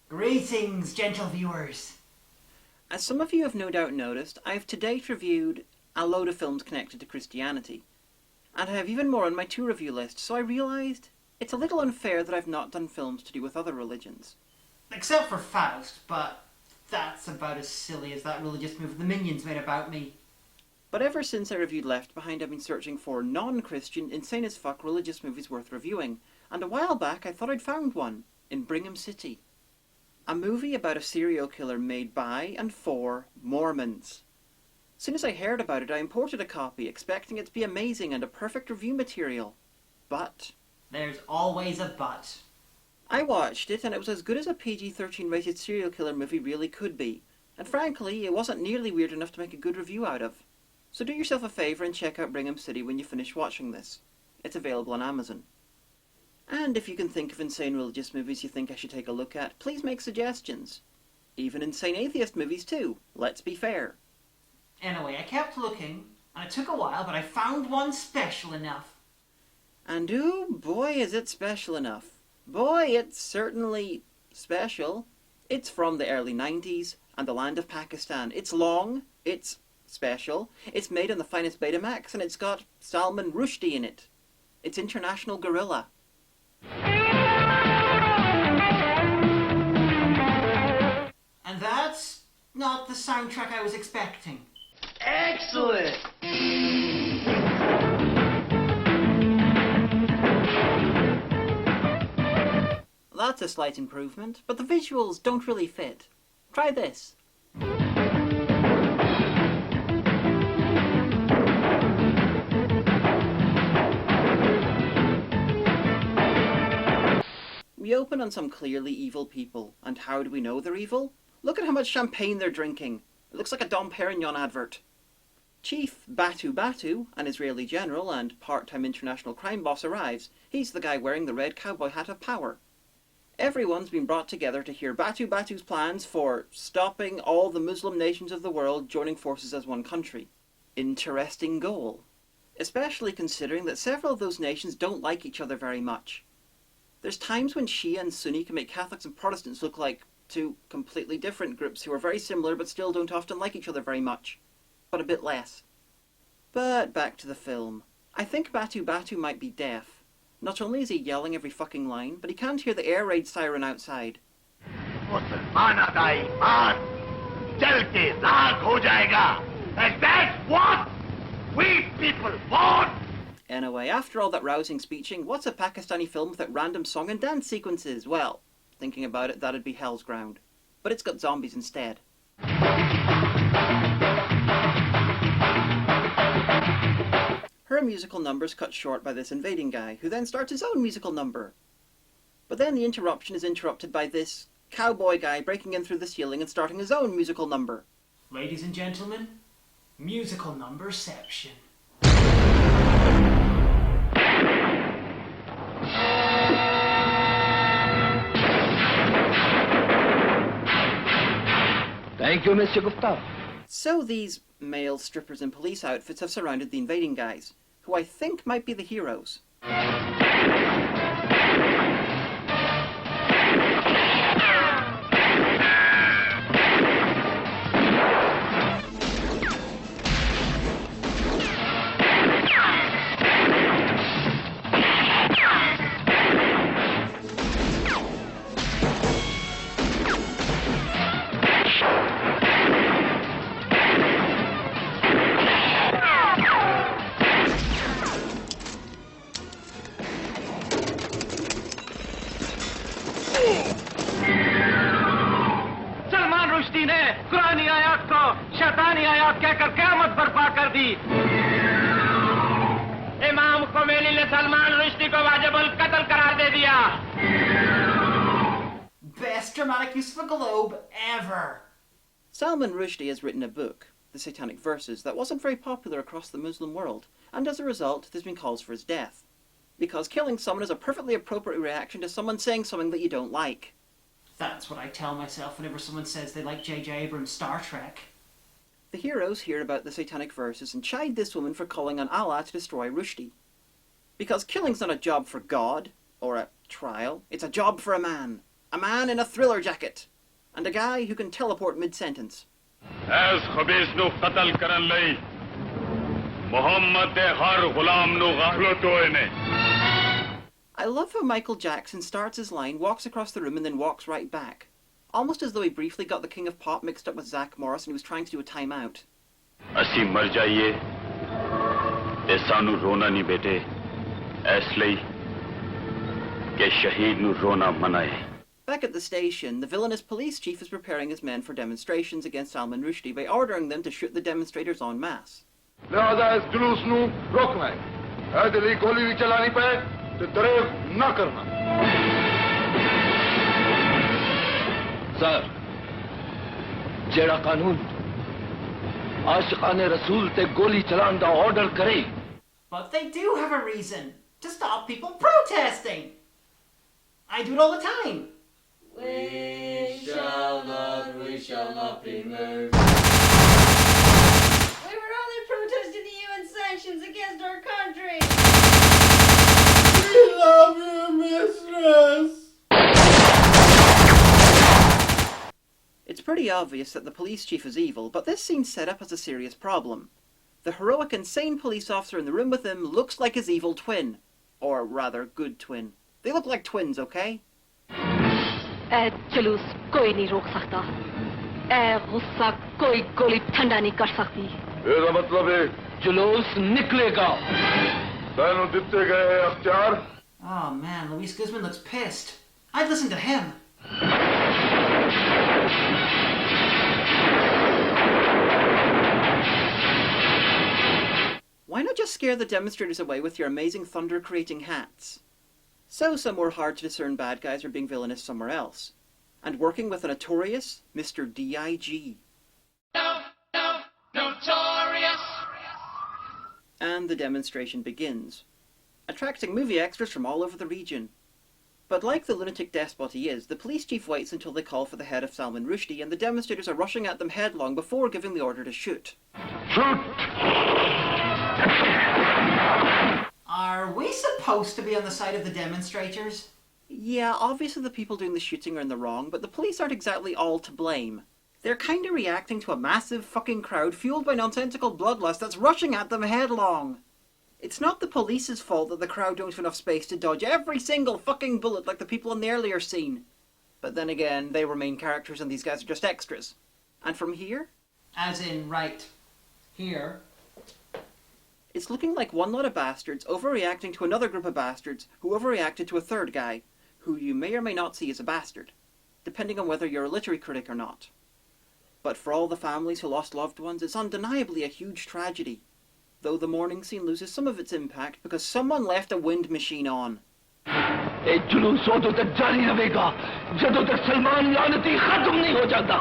Greetings, gentle viewers. As some of you have no doubt noticed, I have to date reviewed a load of films connected to Christianity. And I have even more on my to-review list, so I realised it's a little unfair that I've not done films to do with other religions. Except for Faust, but that's about as silly as that religious movie the Minions made about me. But ever since I reviewed Left Behind, I've been searching for non-Christian, insane-as-fuck religious movies worth reviewing, and a while back I thought I'd found one, in Brigham City. A movie about a serial killer made by and for Mormons. As soon as I heard about it, I imported a copy, expecting it to be amazing and a perfect review material. But there's always a but. I watched it, and it was as good as a PG-13 rated serial killer movie really could be. And frankly, it wasn't nearly weird enough to make a good review out of. So do yourself a favour and check out Brigham City when you finish watching this. It's available on Amazon. And if you can think of insane religious movies you think I should take a look at, please make suggestions. Even insane atheist movies too, let's be fair. Anyway, I kept looking, and it took a while, but I found one special enough. And oh boy is it special enough. Boy, it's certainly special. It's from the early 90s, and the land of Pakistan. It's long, it's special, it's made on the finest Betamax, and it's got Salman Rushdie in it. It's International Guerrilla. And that's not the soundtrack I was expecting. Excellent! That's a slight improvement, but the visuals don't really fit. Try this. We open on some clearly evil people, and how do we know they're evil? Look at how much champagne they're drinking. It looks like a Dom Perignon advert. Chief Batu Batu, an Israeli general and part-time international crime boss, arrives. He's the guy wearing the red cowboy hat of power. Everyone's been brought together to hear Batu Batu's plans for stopping all the Muslim nations of the world joining forces as one country. Interesting goal. Especially considering that several of those nations don't like each other very much. There's times when Shia and Sunni can make Catholics and Protestants look like two completely different groups who are very similar but still don't often like each other very much. But a bit less. But back to the film. I think Batu Batu might be deaf. Not only is he yelling every fucking line, but he can't hear the air raid siren outside. Mussalmana ka iman jal ke raak ho jayega. And that's what we people want! Anyway, after all that rousing speeching, what's a Pakistani film without random song and dance sequences? Well, thinking about it, that'd be hell's ground. But it's got zombies instead. Her musical number's cut short by this invading guy, who then starts his own musical number. But then the interruption is interrupted by this cowboy guy breaking in through the ceiling and starting his own musical number. Ladies and gentlemen, musical numberception. Thank you, Mr. Gupta. So these male strippers in police outfits have surrounded the invading guys, who I think might be the heroes. Salman Rushdie ने कुरानी आयत को शैतानी आयत कहकर क़यामत बर्पा कर दी। इमाम खोमेनी ने सलमान रुश्दी को वाजिबुल कत्ल करार दे दिया। best dramatic use of a globe ever. Salman Rushdie has written a book, The Satanic Verses, that wasn't very popular across the Muslim world, and as a result, there's been calls for his death. Because killing someone is a perfectly appropriate reaction to someone saying something that you don't like. That's what I tell myself whenever someone says they like J.J. Abrams' Star Trek. The heroes hear about the Satanic Verses and chide this woman for calling on Allah to destroy Rushdie. Because killing's not a job for God, or a trial, it's a job for a man. A man in a thriller jacket. And a guy who can teleport mid-sentence. As khabis nu qatl karan lai Muhammad de har ghulam nu ghaflo toine. I love how Michael Jackson starts his line, walks across the room and then walks right back. Almost as though he briefly got the King of Pop mixed up with Zach Morris and he was trying to do a timeout. Assi mar jaiye te sanu rona nahi bete aise lai ke shaheed nu rona manaye. Back at the station, the villainous police chief is preparing his men for demonstrations against Salman Rushdie by ordering them to shoot the demonstrators en masse. लिहाजा इस जुलूस नू रोकना है दिल्ली गोली भी चलानी पे तो दरेव ना करना सर जेड़ा कानून आशिकाने रसूल ते गोली चलान दा ऑर्डर करे. But they do have a reason to stop people protesting. I do it all the time. We shall not be moved. We were only protesting the UN sanctions against our country. We love you, mistress. It's pretty obvious that the police chief is evil, but this scene's set up as a serious problem. The heroic and sane police officer in the room with him looks like his evil twin. Or rather, good twin. They look like twins, okay? जुलूस कोई नहीं रोक सकता गुस्सा कोई गोली ठंडा नहीं कर सकती. मेरा मतलब है जुलूस निकलेगा. तैनू दिते गए अख्तियार. Oh man, Luis Guzman looks pissed. I'd listen to him. Why not just scare the demonstrators away with your amazing thunder-creating hats? So some more hard-to-discern bad guys are being villainous somewhere else. And working with a notorious Mr. D.I.G. Notorious. And the demonstration begins, attracting movie extras from all over the region. But like the lunatic despot he is, the police chief waits until they call for the head of Salman Rushdie, and the demonstrators are rushing at them headlong before giving the order to shoot. Shoot! Are we supposed to be on the side of the demonstrators? Yeah, obviously the people doing the shooting are in the wrong, but the police aren't exactly all to blame. They're kinda reacting to a massive fucking crowd fueled by nonsensical bloodlust that's rushing at them headlong. It's not the police's fault that the crowd don't have enough space to dodge every single fucking bullet like the people in the earlier scene. But then again, they were main characters and these guys are just extras. And from here? As in, right here. It's looking like one lot of bastards overreacting to another group of bastards who overreacted to a third guy, who you may or may not see as a bastard, depending on whether you're a literary critic or not. But for all the families who lost loved ones, it's undeniably a huge tragedy, though the mourning scene loses some of its impact because someone left a wind machine on. ये जुलूस उਦੋਂ तक जारी रहेगा जदों तक सलमान लानती खत्म नहीं हो जाता.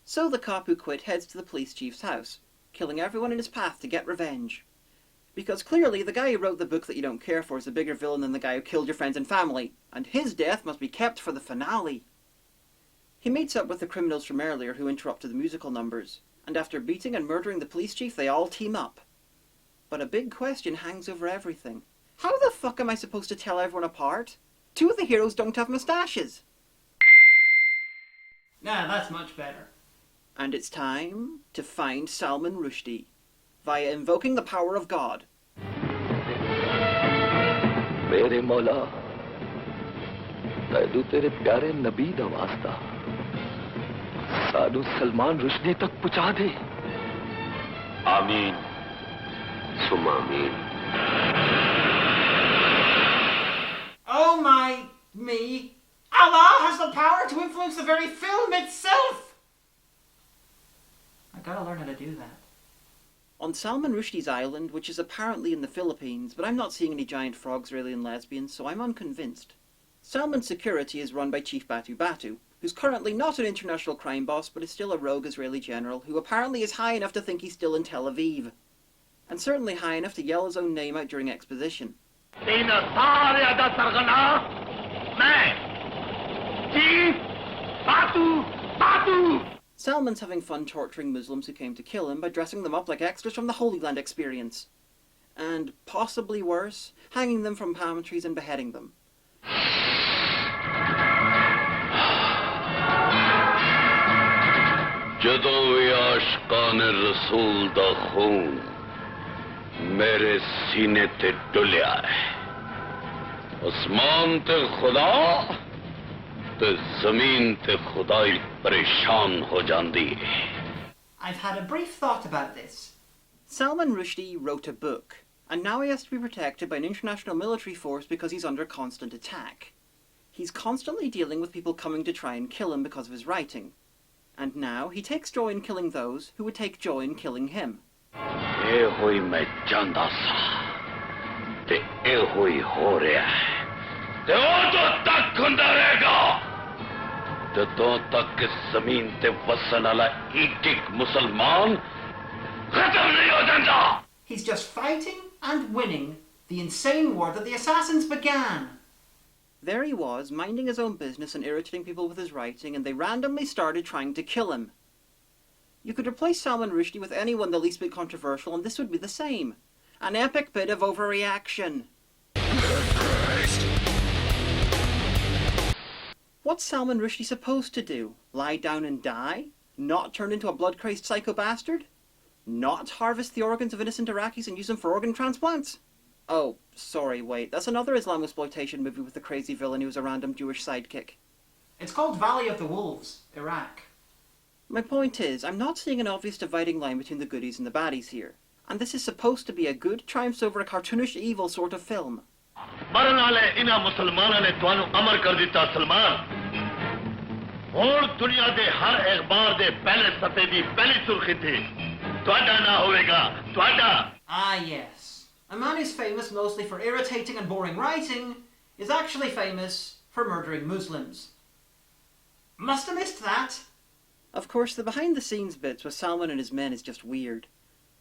So the cop who quit heads to the police chief's house, killing everyone in his path to get revenge. Because clearly the guy who wrote the book that you don't care for is a bigger villain than the guy who killed your friends and family, and his death must be kept for the finale. He meets up with the criminals from earlier who interrupted the musical numbers, and after beating and murdering the police chief, they all team up. But a big question hangs over everything. How the fuck am I supposed to tell everyone apart? Two of the heroes don't have moustaches. Nah, that's much better. And it's time to find Salman Rushdie, via invoking the power of God. मेरे मौला तैदू तेरे प्यारे नबी दा वास्ता सानू सलमान रुश्दी तक पहुंचा दे. आमीन सुम आमीन. Oh me! Allah has the power to influence the very film itself! I gotta learn how to do that. On Salman Rushdie's island, which is apparently in the Philippines, but I'm not seeing any giant frogs or alien lesbians, so I'm unconvinced. Salman's security is run by Chief Batu Batu, who's currently not an international crime boss but is still a rogue Israeli general who apparently is high enough to think he's still in Tel Aviv. And certainly high enough to yell his own name out during exposition. Salman's having fun torturing Muslims who came to kill him by dressing them up like extras from the Holy Land Experience. And, possibly worse, hanging them from palm trees and beheading them. ਜਦੋਂ ਵੀ ਆਸ਼ਕਾਨ ਰਸੂਲ ਦਾ ਖੂਨ ਮੇਰੇ ਸੀਨੇ ਤੇ ਡੁੱਲਿਆ ਹੈ ਅਸਮਾਨ ਤੇ ਖੁਦਾ ਤੇ ਜ਼ਮੀਨ ਤੇ ਖੁਦਾਈ ਪਰੇਸ਼ਾਨ ਹੋ ਜਾਂਦੀ ਹੈ. I've had a brief thought about this. Salman Rushdie wrote a book, and now he has to be protected by an international military force because he's under constant attack. He's constantly dealing with people coming to try and kill him because of his writing. And now he takes joy in killing those who would take joy in killing him. ਇਹ ਹੋਈ ਮੈਂ ਚਾਹੁੰਦਾ ਸਾਂ ਤੇ ਇਹ ਹੋਈ ਹੋ ਰਿਹਾ ਹੈ ਤੇ ਉਦੋਂ ਤੱਕ ਹੁੰਦਾ ਰਹੇਗਾ ਜਦੋਂ ਤੱਕ ਇਸ ਜ਼ਮੀਨ ਤੇ ਵਸਣ ਵਾਲਾ ਇੱਕ ਮੁਸਲਮਾਨ ਖਤਮ ਨਹੀਂ ਹੋ ਜਾਂਦਾ. He's just fighting and winning the insane war that the assassins began. There he was, minding his own business and irritating people with his writing, and they randomly started trying to kill him. You could replace Salman Rushdie with anyone the least bit controversial, and this would be the same. An epic bit of overreaction. What's Salman Rushdie supposed to do? Lie down and die? Not turn into a blood-crazed psycho bastard? Not harvest the organs of innocent Iraqis and use them for organ transplants? Oh, sorry, wait, that's another Islamexploitation movie with the crazy villain who's a random Jewish sidekick. It's called Valley of the Wolves, Iraq. My point is, I'm not seeing an obvious dividing line between the goodies and the baddies here. And this is supposed to be a good triumphs over a cartoonish evil sort of film. ਮਰਨ ਵਾਲੇ ਇਹਨਾਂ ਮੁਸਲਮਾਨਾਂ ਨੇ ਤੁਹਾਨੂੰ ਅਮਰ ਕਰ ਦਿੱਤਾ ਸਲਮਾਨ. ਹੁਣ ਦੁਨੀਆ ਦੇ ਹਰ ਅਖਬਾਰ ਦੇ ਪਹਿਲੇ ਸਫ਼ੇ ਦੀ ਪਹਿਲੀ ਸੁਰਖੀ ਤੇ ਤੁਹਾਡਾ ਨਾਂ ਹੋਵੇਗਾ, ਤੁਹਾਡਾ. Ah, yes. A man who's famous mostly for irritating and boring writing is actually famous for murdering Muslims. Must have missed that. Of course, the behind-the-scenes bits with Salman and his men is just weird.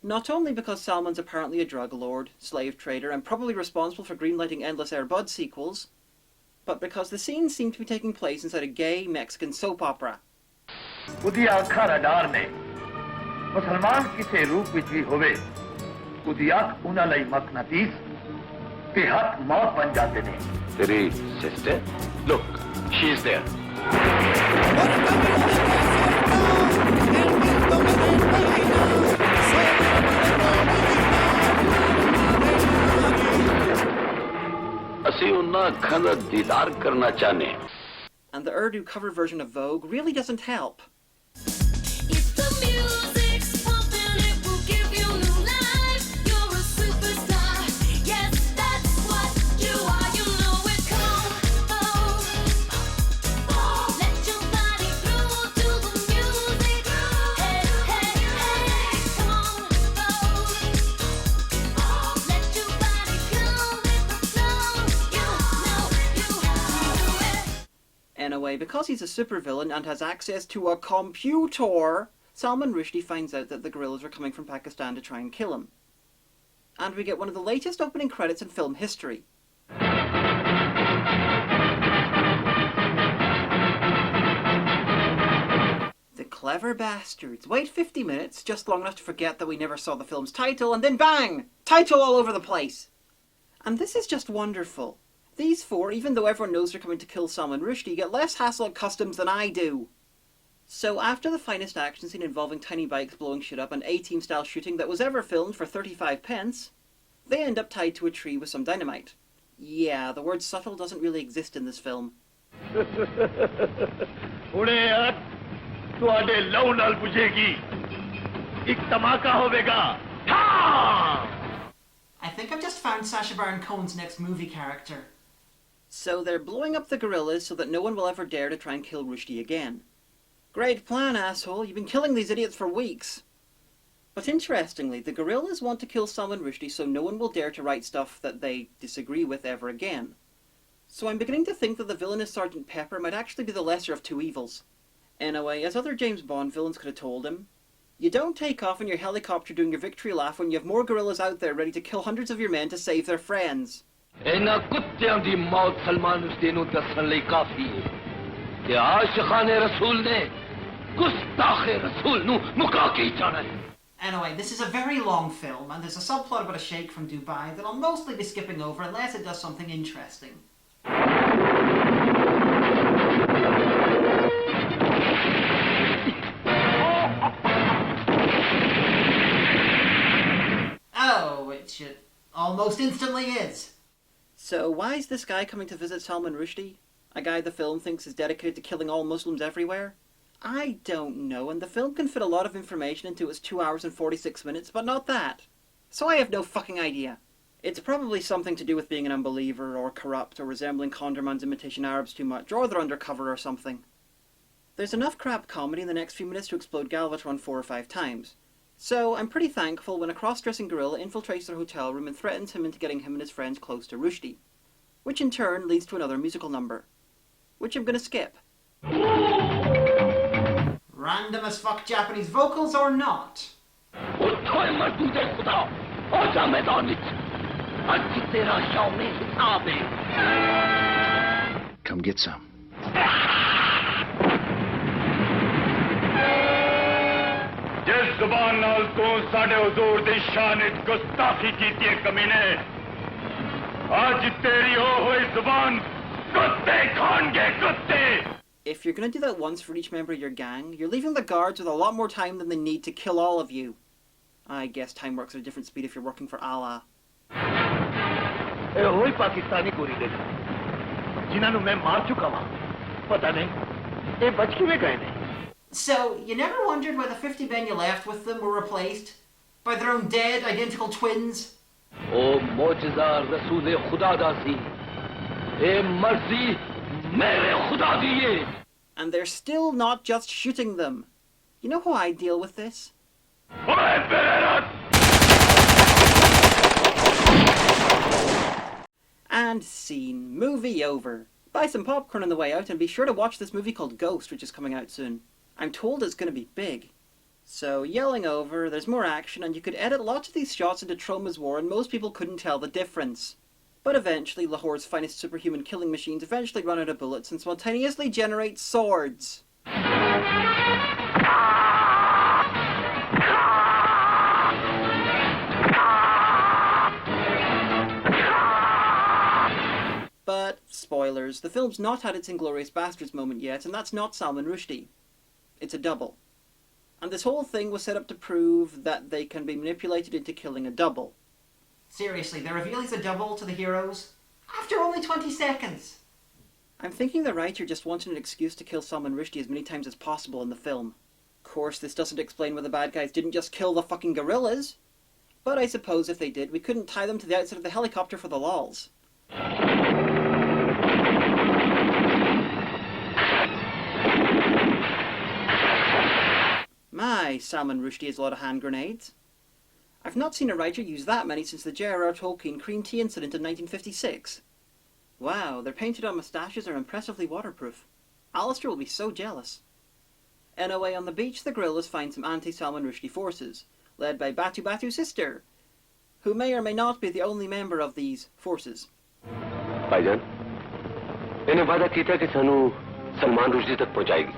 Not only because Salman's apparently a drug lord, slave trader, and probably responsible for greenlighting endless Air Bud sequels, but because the scenes seem to be taking place inside a gay Mexican soap opera. ਉਹਦੀ ਅੱਖਾਂ radar ਨੇ ਮੁਸਲਮਾਨ ਕਿਸੇ ਰੂਪ ਵਿੱਚ ਵੀ ਹੋਵੇ ਉਹਦੀ ਅੱਖ ਉਹਨਾਂ ਲਈ ਮਕਨਾਤੀਸ ਤੇ ਹੱਥ ਮੌਤ ਬਣ ਜਾਂਦੇ ਨੇ. ਤੇਰੀ sister look she is there. ਅਸੀਂ ਉਹਨਾਂ ਅੱਖਾਂ ਦਾ ਦੀਦਾਰ ਕਰਨਾ ਚਾਹੁੰਦੇ ਹਾਂ. And the Urdu cover version of Vogue really doesn't help. If the music's pumping, it will give you new life. You're a superstar. Yes, that's what you are. You know it. Come on, let your body groove to the music. Hey, hey, hey, come on, let your body go with the flow. You know you have it. In a way, because he's a supervillain and has access to a computer, Salman Rushdie finds out that the guerrillas are coming from Pakistan to try and kill him. And we get one of the latest opening credits in film history. The clever bastards wait 50 minutes, just long enough to forget that we never saw the film's title, and then bang! Title all over the place! And this is just wonderful. These four, even though everyone knows they're coming to kill Salman Rushdie, get less hassle at customs than I do. So after the finest action scene involving tiny bikes blowing shit up and A-Team style shooting that was ever filmed for 35 pence, they end up tied to a tree with some dynamite. Yeah, the word subtle doesn't really exist in this film. ਹੁਣੇ ਆ ਤੁਹਾਡੇ ਲਹੂ ਨਾਲ ਬੁਝੇਗੀ ਇੱਕ ਧਮਾਕਾ ਹੋਵੇਗਾ. I think I've just found Sacha Baron Cohen's next movie character. So they're blowing up the guerrillas so that no one will ever dare to try and kill Rushdie again. Great plan, asshole. You've been killing these idiots for weeks. But interestingly, the guerrillas want to kill Salman Rushdie so no one will dare to write stuff that they disagree with ever again. So I'm beginning to think that the villainous Sergeant Pepper might actually be the lesser of two evils. Anyway, as other James Bond villains could have told him, you don't take off in your helicopter doing your victory laugh when you have more guerrillas out there ready to kill hundreds of your men to save their friends. ਇਹਨਾਂ ਕੁੱਤਿਆਂ ਦੀ ਮੌਤ ਸਲਮਾਨ ਰੁਸ਼ਦੀ ਨੂੰ ਦੱਸਣ ਲਈ ਕਾਫੀ ਹੈ ਕਿ ਆਸ਼ਿਕਾਨੇ ਰਸੂਲ ਨੇ ਗੁਸਤਾਖੇ ਰਸੂਲ ਨੂੰ ਮੁਕਾ ਕੇ ਜਾਣਾ ਹੈ. Anyway, this is a very long film, and there's a subplot about a sheikh from Dubai that I'll mostly be skipping over unless it does something interesting. Oh, which it almost instantly is. So why is this guy coming to visit Salman Rushdie? A guy the film thinks is dedicated to killing all Muslims everywhere? I don't know, and the film can fit a lot of information into its 2 hours and 46 minutes, but not that. So I have no fucking idea. It's probably something to do with being an unbeliever, or corrupt, or resembling Conderman's imitation Arabs too much, or they're undercover or something. There's enough crap comedy in the next few minutes to explode Galvatron 4 or 5 times. So I'm pretty thankful when a cross-dressing gorilla infiltrates their hotel room and threatens him into getting him and his friends close to Rushdie. Which in turn leads to another musical number. Which I'm gonna skip. Random as fuck Japanese vocals or not? Come get some. जिस जुबान नाल तू साडे हुजूर दी शान विच गुस्ताखी कीती है कमीने आज तेरी हो हुई जुबान कुत्ते खानगे कुत्ते. If you're gonna do that once for each member of your gang, you're leaving the guards with a lot more time than they need to kill all of you. I guess time works at a different speed if you're working for Allah. ਇਹ ਹੋਈ ਪਾਕਿਸਤਾਨੀ ਗੋਰੀ ਦੇ ਜਿਨ੍ਹਾਂ ਨੂੰ ਮੈਂ ਮਾਰ ਚੁੱਕਾ ਵਾਂ ਪਤਾ ਨਹੀਂ ਇਹ ਬਚ ਕਿਵੇਂ ਗਏ ਨੇ. So, you never wondered why the 50 men you left with them were replaced by their own dead, identical twins? ਉਹ ਮੌਜਜ਼ਾ ਰਸੂਲ ਖੁਦਾ ਦਾ ਸੀ ਇਹ ਮਰਜ਼ੀ ਮੇਰੇ ਖੁਦਾ ਦੀ ਹੈ. And they're still not just shooting them. You know how I deal with this? And scene. Movie over. Buy some popcorn on the way out and be sure to watch this movie called Ghost, which is coming out soon. I'm told it's going to be big. So, yelling over, there's more action, and you could edit lots of these shots into Troma's War, and most people couldn't tell the difference. But eventually, Lahore's finest superhuman killing machines eventually run out of bullets and spontaneously generate swords. But, spoilers, the film's not had its Inglourious Basterds moment yet, and that's not Salman Rushdie. It's a double. And this whole thing was set up to prove that they can be manipulated into killing a double. Seriously, they reveal he's a double to the heroes after only 20 seconds. I'm thinking the writer just wanted an excuse to kill Salman Rushdie as many times as possible in the film. Of course, this doesn't explain why the bad guys didn't just kill the fucking guerrillas. But I suppose if they did, we couldn't tie them to the outside of the helicopter for the lols. My, Salman Rushdie has a lot of hand grenades. I've not seen a writer use that many since the J.R.R. Tolkien cream tea incident in 1956. Wow, their painted on moustaches are impressively waterproof. Alistair will be so jealous. Anyway, on the beach the guerrillas find some anti-Salman Rushdie forces, led by Batu Batu's sister, who may or may not be the only member of these forces. भाईजान, इन्हें वादा किया कि सानू सलमान रुश्दी तक पहुंचाएगी.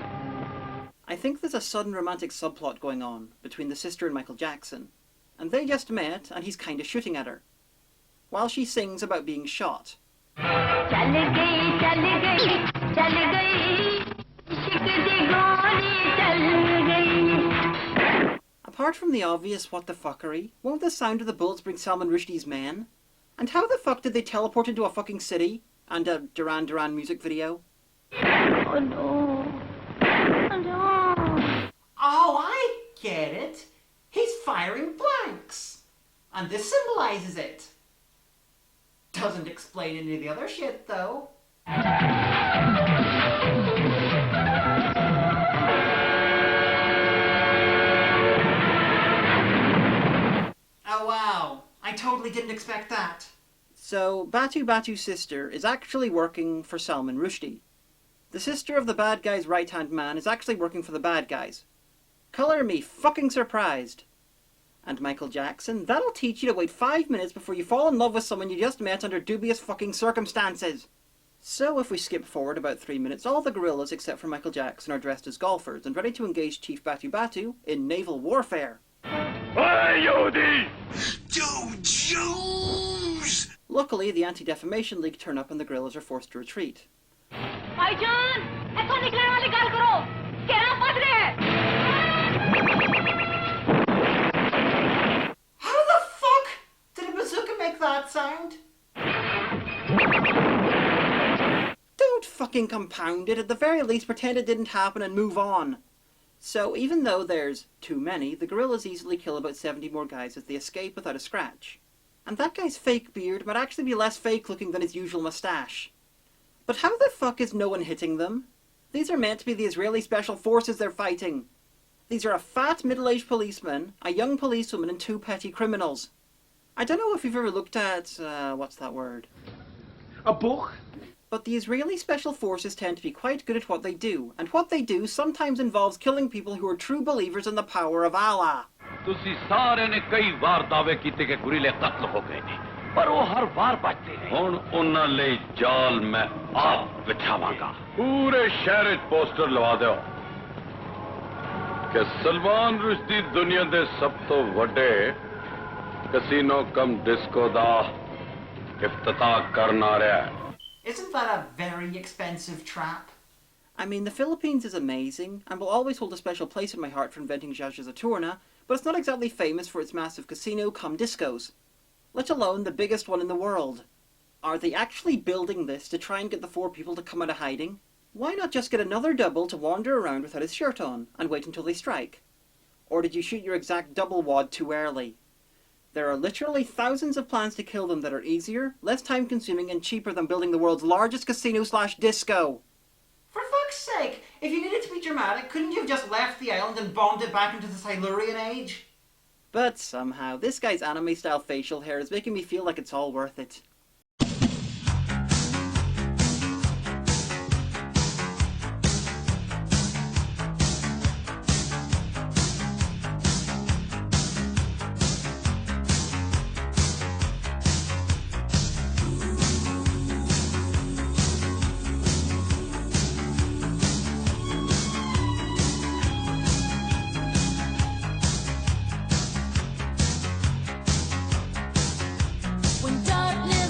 I think there's a sudden romantic subplot going on between the sister and Michael Jackson, and they just met and he's kinda shooting at her, while she sings about being shot. Apart from the obvious what the fuckery, won't the sound of the bullets bring Salman Rushdie's men? And how the fuck did they teleport into a fucking city and a Duran Duran music video? Oh no. Oh no. Oh, I get it. He's firing blanks. And this symbolizes it. Doesn't explain any of the other shit, though. Oh wow, I totally didn't expect that. So, Batu Batu's sister is actually working for Salman Rushdie. The sister of the bad guy's right-hand man is actually working for the bad guys. Colour me fucking surprised. And Michael Jackson, that'll teach you to wait 5 minutes before you fall in love with someone you just met under dubious fucking circumstances. So if we skip forward about 3 minutes, all the Guerillas except for Michael Jackson are dressed as golfers and ready to engage Chief Batu Batu in naval warfare. Hey, Yodi! Two Jews! Luckily, the Anti-Defamation League turn up and the Guerillas are forced to retreat. भाईजान, ऐसा निकलने वाली गाल करो, कहना फंस गए। How the fuck did a bazooka make that sound? Don't fucking compound it, at the very least pretend it didn't happen and move on. So even though there's too many, the Guerillas easily kill about 70 more guys as they escape without a scratch. And that guy's fake beard might actually be less fake looking than his usual moustache. But how the fuck is no one hitting them? These are meant to be the Israeli Special Forces they're fighting. These are a fat middle-aged policeman, a young policewoman and 2 petty criminals. I don't know if you've ever looked at, what's that word? A book? But the Israeli Special Forces tend to be quite good at what they do, and what they do sometimes involves killing people who are true believers in the power of Allah. ਤੁਸੀਂ ਸਾਰਿਆਂ ਨੇ ਕਈ ਵਾਰ ਦਾਅਵੇ ਕੀਤੇ ਕਿ ਗੁਰੀਲੇ ਕਤਲ ਹੋ ਗਏ ਨੇ ਪਰ ਉਹ ਹਰ ਵਾਰ ਬਚਦੇ ਨੇ ਹੁਣ ਉਹਨਾਂ ਲਈ ਜਾਲ ਮੈਂ ਆਪ ਬਿਠਾਵਾਂਗਾ ਪੂਰੇ ਸ਼ਹਿਰ 'ਚ ਪੋਸਟਰ ਲਵਾ ਦਿਓ ਕਿ ਸਲਮਾਨ ਰੁਸ਼ਦੀ ਦੁਨੀਆ ਦੇ ਸਭ ਤੋਂ ਵੱਡੇ ਕਸੀਨੋ ਕਮ ਡਿਸਕੋ ਦਾ ਇਫਤਤਾਹ ਕਰਨ ਆ ਰਿਹਾ ਹੈ Isn't that a very expensive trap? I mean, the Philippines is amazing, and will always hold a special place in my heart for inventing Zsa Zaturna, but it's not exactly famous for its massive casino cum discos, let alone the biggest one in the world. Are they actually building this to try and get the 4 people to come out of hiding? Why not just get another double to wander around without his shirt on, and wait until they strike? Or did you shoot your exact double wad too early? There are literally thousands of plans to kill them that are easier, less time-consuming, and cheaper than building the world's largest casino/disco. For fuck's sake, if you needed to be dramatic, couldn't you have just left the island and bombed it back into the Silurian age? But somehow, this guy's anime-style facial hair is making me feel like it's all worth it. When darkness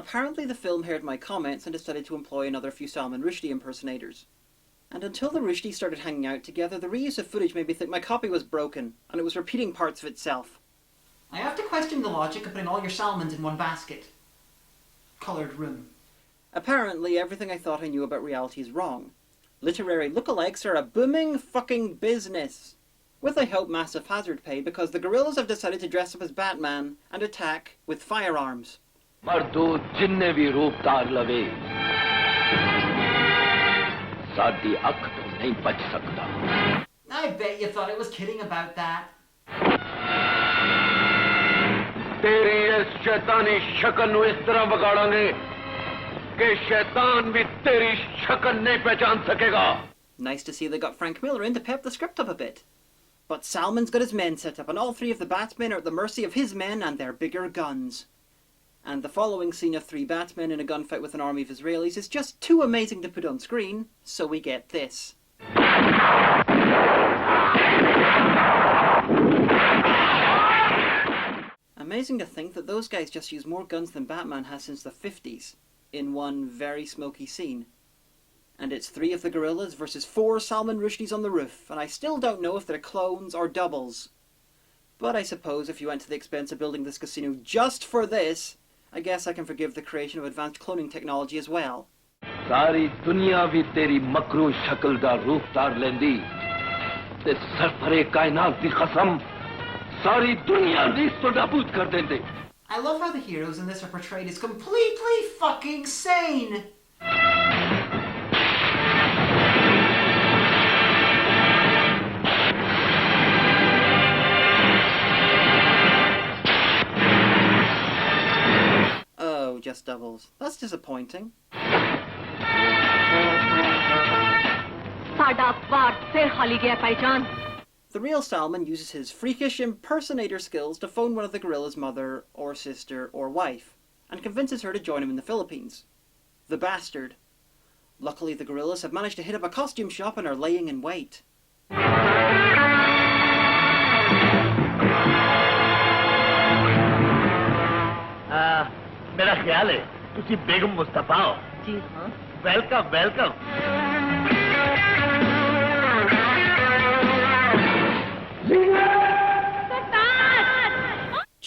Apparently the film heard my comments and decided to employ another few Salman Rushdie impersonators. And until the Rushdies started hanging out together, the reuse of footage made me think my copy was broken, and it was repeating parts of itself. I have to question the logic of putting all your salmons in one basket. Coloured room. Apparently, everything I thought I knew about reality is wrong. Literary lookalikes are a booming fucking business. With, I hope, massive hazard pay, because the Guerillas have decided to dress up as Batman and attack with firearms. मर्दो जिन्ने भी रूप धार लवे साडी अख तो नहीं बच सकता. I bet you thought I was kidding about that. तेरी इस शैतानी शक्ल नु इस तरह बगाड़ांगे कि शैतान भी तेरी शक्ल नहीं पहचान सकेगा. Nice to see they got Frank Miller in to pep the script up a bit. But Salman's got his men set up, and all three of the Batmen are at the mercy of his men and their bigger guns. And the following scene of three Batmen in a gunfight with an army of Israelis is just too amazing to put on screen, so we get this. Amazing to think that those guys just use more guns than Batman has since the 50s, in one very smoky scene. And it's 3 of the Guerillas versus 4 Salman Rushdies on the roof, and I still don't know if they're clones or doubles. But I suppose if you went to the expense of building this casino just for this, I guess I can forgive the creation of advanced cloning technology as well. सारी दुनिया भी तेरी मकरू शक्ल दा रूप धार लेंदी ते सरफरे कायनात दी कसम सारी दुनिया दी सुडाबूद कर देंदे. I love how the heroes in this are portrayed as completely fucking sane. Oh, just doubles. That's disappointing. साडा वार फिर खाली गया भाईजान. The real Salman uses his freakish impersonator skills to phone one of the Guerillas' mother, or sister, or wife, and convinces her to join him in the Philippines. The bastard. Luckily, the Guerillas have managed to hit up a costume shop and are laying in wait. मेरा ख्याल है तुसी बेगम मुस्तफा हो. जी हाँ. Welcome welcome.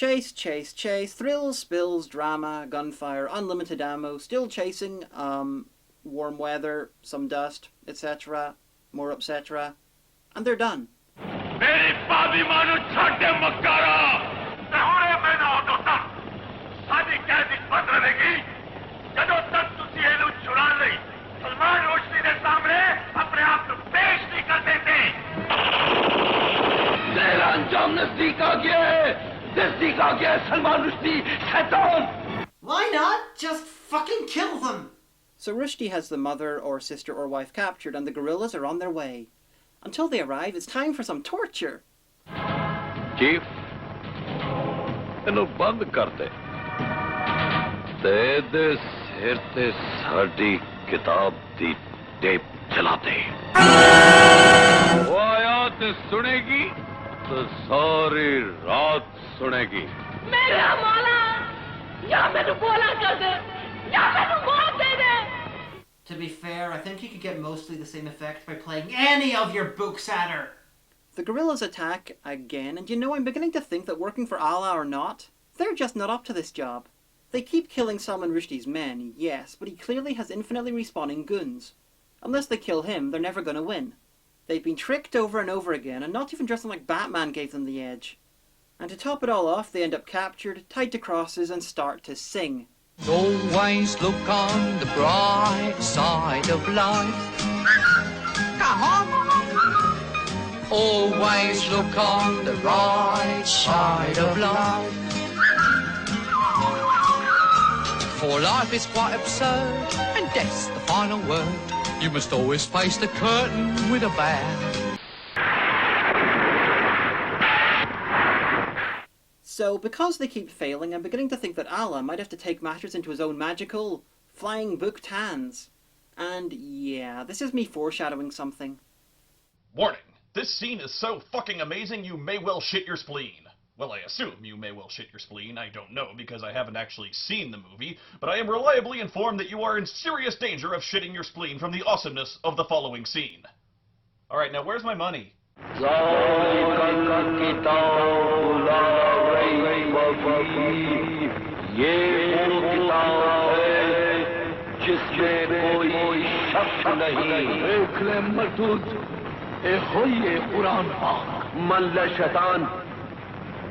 Chase, chase, chase, thrills, spills, drama, gunfire, unlimited ammo, still chasing, warm weather, some dust, etc., more etc., and they're done. मेरी बाबी मानो छाटे मक्कारा. नहोरे में ना हो तो तक सादी कैदी बंद रहेगी जदों तक तुसी एनु चुरा ले सलमान रुश्दी के सामने अपने आप को पेश नहीं कर देते. तेरा अंजाम नजदीक आ गया है. नजदीक आ गया है सलमान रुश्दी शैतान. Why not? Just fucking kill them! So Rushdie has the mother or sister or wife captured, and the Guerillas are on their way. Until they arrive, it's time for some torture. Chief, इन्हों बंद कर दे. दे सिर ते साडी किताब दी tape चला दे. वो आया ते सुनेगी तो सारी रात सुनेगी. मेरा मौला या मैंने बोला कर दे या मैंने मौत दे दे. To be fair, I think you could get mostly the same effect by playing any of your books at her. The Guerillas attack again, and you know, I'm beginning to think that working for Allah or not, they're just not up to this job. They keep killing Salman Rushdie's men, yes, but he clearly has infinitely respawning goons. Unless they kill him, they're never going to win. They've been tricked over and over again, and not even dressing like Batman gave them the edge. And to top it all off, they end up captured, tied to crosses, and start to sing. Always look on the bright side of life. Come on. Always look on the right side of life. For life is quite absurd, and death's the final word. You must always face the curtain with a bow. So, because they keep failing, I'm beginning to think that Allah might have to take matters into his own magical, flying booked hands. And yeah, this is me foreshadowing something. Warning, this scene is so fucking amazing you may well shit your spleen. Well, I assume you may well shit your spleen. I don't know because I haven't actually seen the movie, but I am reliably informed that you are in serious danger of shitting your spleen from the awesomeness of the following scene. Alright, now where's my money?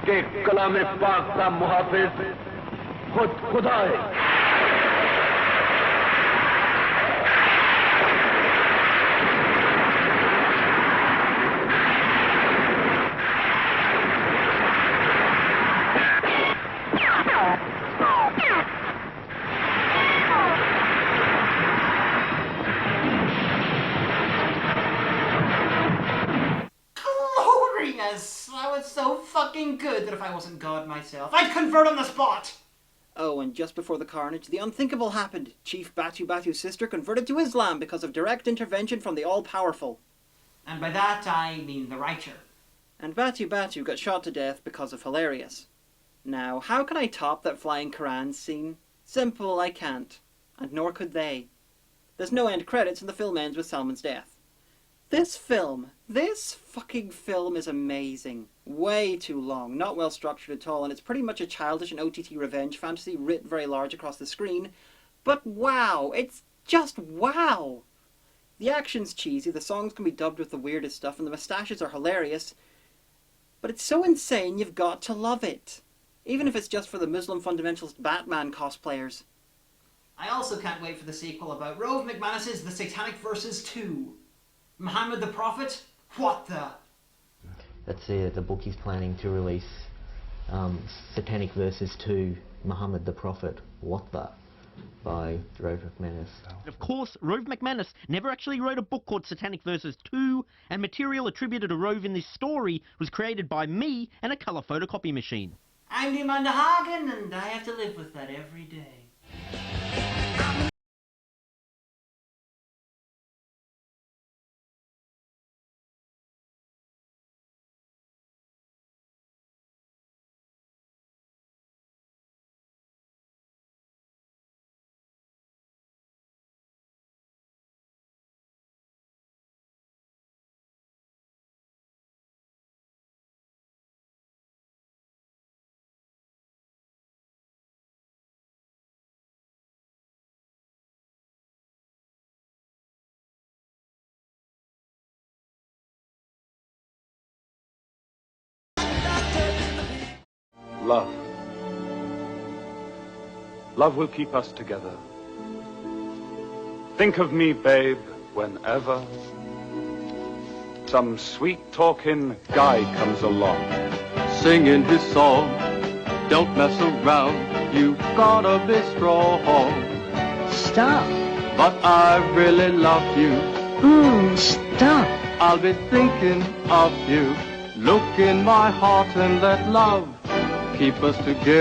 के कलाम पाक का मुहाफिज खुद खुदा है। That was so fucking good that if I wasn't God myself, I'd convert on the spot! Oh, and just before the carnage, the unthinkable happened. Chief Batu Batu's sister converted to Islam because of direct intervention from the All-Powerful. And by that I mean the writer. And Batu Batu got shot to death because of Hilarious. Now, how can I top that flying Quran scene? Simple, I can't. And nor could they. There's no end credits and the film ends with Salman's death. This fucking film is amazing. Way too long, not well structured at all, and it's pretty much a childish and OTT revenge fantasy writ very large across the screen. But wow, it's just wow! The action's cheesy, the songs can be dubbed with the weirdest stuff, and the moustaches are hilarious. But it's so insane you've got to love it. Even if it's just for the Muslim fundamentalist Batman cosplayers. I also can't wait for the sequel about Rove McManus's The Satanic Verses 2. Muhammad the Prophet? What the? That's the book he's planning to release. Satanic Verses 2, Muhammad the Prophet. What the? By Rove McManus. Of course, Rove McManus never actually wrote a book called Satanic Verses 2, and material attributed to Rove in this story was created by me and a colour photocopy machine. I'm the Amanda Hagan, and I have to live with that every day. Love. Love will keep us together. Think of me, babe, whenever some sweet-talking guy comes along, singing his song. Don't mess around, you gotta be strong. Stop. But I really love you. Stop. I'll be thinking of you. Look in my heart and let love keep us together.